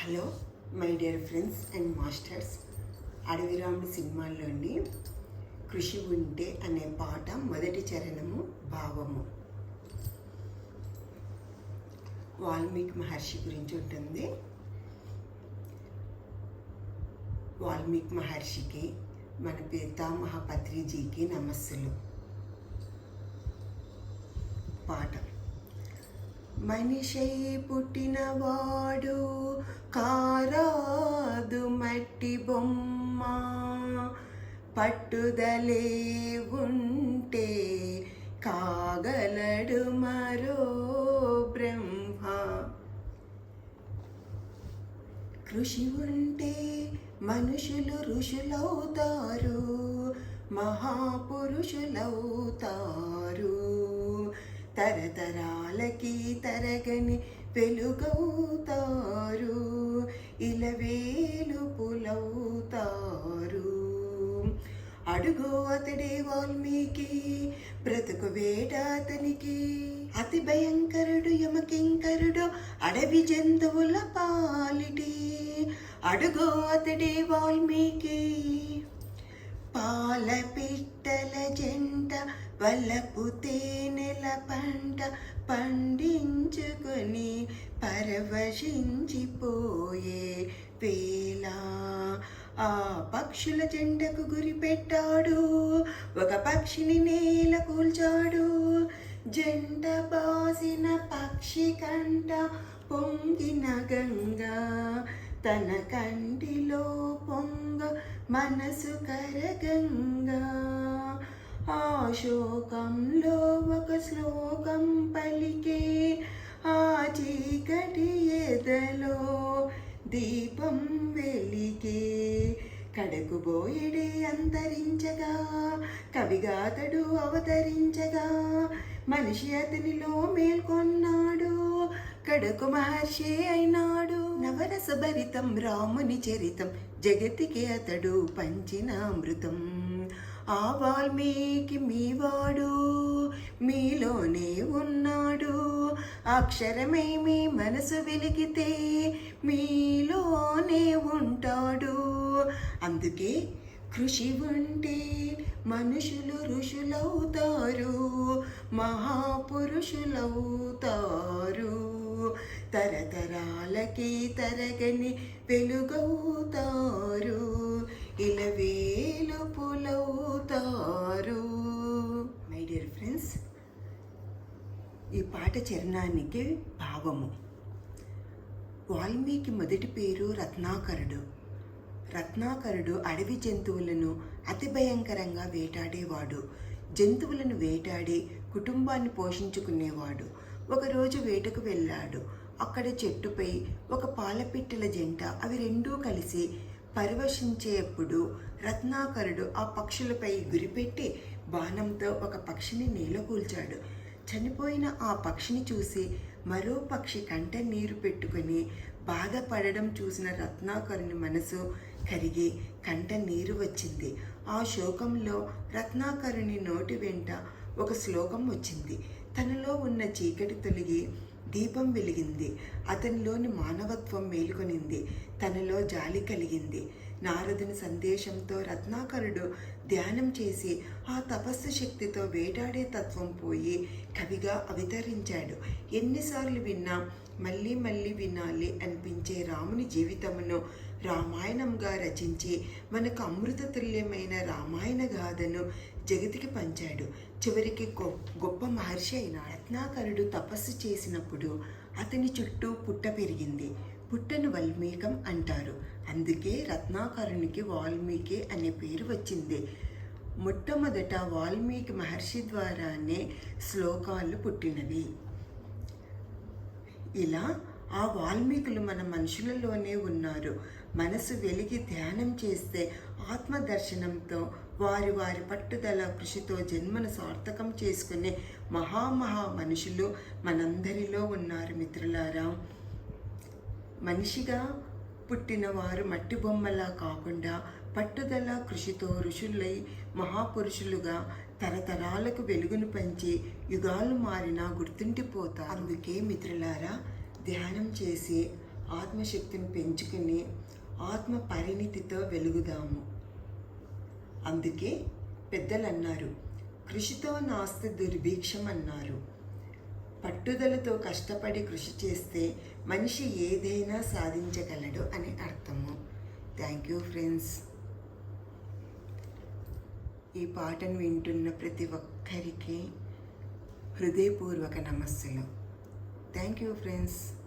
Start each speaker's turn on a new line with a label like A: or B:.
A: Hello my dear friends and masters. Adavi Ramudu సినిమాల్లోని కృషి ఉంటే అనే పాట మొదటి చరణము భావము వాల్మీకి మహర్షి గురించి ఉంటుంది. వాల్మీకి మహర్షికి, మన పితామహ పత్రిజీకి నమస్సులు. పాట. మనిషై పుట్టినవాడు కారాదు మట్టి బొమ్మ, పట్టుదలే ఉంటే కాగలడు మరో బ్రహ్మ. కృషి ఉంటే మనుషులు ఋషులవుతారు, మహాపురుషులవుతారు, తరతరాలకి తరగని వెలుగవుతారు, ఇలవేలుపులవుతారు. అడుగు అతడే వాల్మీకి, బ్రతుకు వేట అతనికి, అతి భయంకరుడు యమకింకరుడు అడవి జంతువుల పాలిటి. అడుగు అతడే వాల్మీకి, పాల పిట్టల జంట వలపు తేనెల పంట పండించుకొని పరవశించిపోయే వేళ ఆ పక్షుల జెండకు గురి పెట్టాడు, ఒక పక్షిని నేల కూల్చాడు. జెండ బాసిన పక్షి కంట పొంగిన గంగా, తన కంటిలో పొంగ మనసు కరగంగా. ఆ శోకంలో ఒక శ్లోకం పలికే, ఆ చీకటి ఎదలో దీపం వెలిగే. కడకు బోయడే అంతరించగా, కవిగాతడు అవతరించగా, మనిషి అతనిలో మేల్కొన్నాడు, కడకు మహర్షి అయినాడు. నవరస భరితం రాముని చరితం, జగతికి అతడు పంచిన అమృతం. ఆ వాల్మీకి మీవాడు, మీలోనే ఉన్నాడు, అక్షరమై మీ మనసు వెలిగితే మీలోనే ఉంటాడు. అందుకే కృషి ఉంటే మనుషులు ఋషులవుతారు, మహాపురుషులవుతారు, తరతరాలకి తరగని వెలుగవుతారు, ఇలవేలుపులవుతారు. మై డియర్ ఫ్రెండ్స్, ఈ పాట చరణానికి భావము. వాల్మీకి మొదటి పేరు రత్నాకరుడు. రత్నాకరుడు అడవి జంతువులను అతి భయంకరంగా వేటాడేవాడు. జంతువులను వేటాడి కుటుంబాన్ని పోషించుకునేవాడు. ఒకరోజు వేటకు వెళ్ళాడు. అక్కడ చెట్టుపై ఒక పాలపిట్టల జంట, అవి రెండూ కలిసి పరవశించేప్పుడు రత్నాకరుడు ఆ పక్షులపై గురిపెట్టి బాణంతో ఒక పక్షిని నేలకూల్చాడు. చనిపోయిన ఆ పక్షిని చూసి మరో పక్షి కంట నీరు పెట్టుకొని బాధపడడం చూసిన రత్నాకరుని మనసు కరిగి కంట నీరు వచ్చింది. ఆ శోకంలో రత్నాకరుని నోటి వెంట ఒక శ్లోకం వచ్చింది. తనలో ఉన్న చీకటి తొలగి దీపం వెలిగింది. అతనిలోని మానవత్వం మేలుకొనింది. తనలో జాలి కలిగింది. నారదుని సందేశంతో రత్నాకరుడు ధ్యానం చేసి ఆ తపస్సు శక్తితో వేటాడే తత్వం పోయి కవిగా అవతరించాడు. ఎన్నిసార్లు విన్నా మళ్ళీ మళ్ళీ వినాలి అనిపించే రాముని జీవితమును రామాయణంగా రచించి మనకు అమృత తుల్యమైన రామాయణ గాథను జగతికి పంచాడు. చివరికి గొప్ప మహర్షి అయిన రత్నాకరుడు తపస్సు చేసినప్పుడు అతని చుట్టూ పుట్ట పెరిగింది. పుట్టను వాల్మీకం అంటారు. అందుకే రత్నాకరునికి వాల్మీకి అనే పేరు వచ్చింది. మొట్టమొదట వాల్మీకి మహర్షి ద్వారానే శ్లోకాలు పుట్టినవి. ఇలా ఆ వాల్మీకులు మన మనుషులలోనే ఉన్నారు. మనసు వెలిగి ధ్యానం చేస్తే ఆత్మదర్శనంతో వారి వారి పట్టుదల కృషితో జన్మను సార్థకం చేసుకునే మహా మనుషులు మనందరిలో ఉన్నారు మిత్రులారా. మనిషిగా పుట్టిన వారు మట్టి బొమ్మలా కాకుండా పట్టుదల కృషితో ఋషులై మహాపురుషులుగా తరతరాలకు వెలుగును పంచి యుగాలు మారినా గుర్తుండిపోతారు. అందుకే మిత్రులారా, ధ్యానం చేసి ఆత్మశక్తిని పెంచుకుని ఆత్మ పరిణితితో వెలుగుదాము. అందుకే పెద్దలు అన్నారు, కృషితో నాస్తి దుర్భిక్షం అన్నారు. పట్టుదలతో కష్టపడి కృషి చేస్తే మనిషి ఏదైనా సాధించగలడు అని అర్థము. Thank you friends. ఈ పాటను వింటున్న ప్రతి ఒక్కరికి హృదయపూర్వక నమస్సులు. Thank you friends.